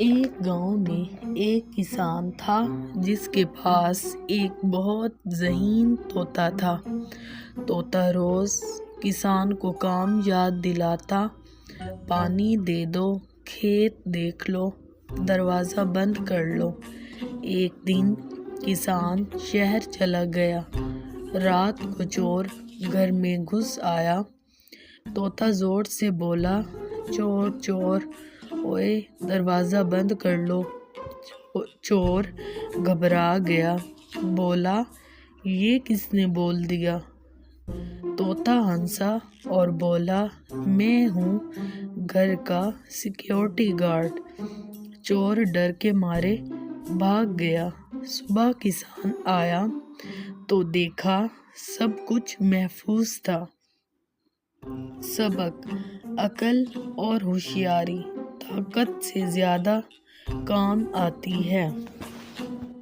ایک گاؤں میں ایک کسان تھا جس کے پاس ایک بہت ذہین طوطا تھا۔ طوطا روز کسان کو کام یاد دلاتا، پانی دے دو، کھیت دیکھ لو، دروازہ بند کر لو۔ ایک دن کسان شہر چلا گیا۔ رات کو چور گھر میں گھس آیا۔ طوطا زور سے بولا، چور چور، اوئے دروازہ بند کر لو۔ چور گھبرا گیا، بولا، یہ کس نے بول دیا؟ طوطا ہنسا اور بولا، میں ہوں گھر کا سیکیورٹی گارڈ۔ چور ڈر کے مارے بھاگ گیا۔ صبح کسان آیا تو دیکھا سب کچھ محفوظ تھا۔ سبق: عقل اور ہوشیاری طاقت سے زیادہ کام آتی ہے۔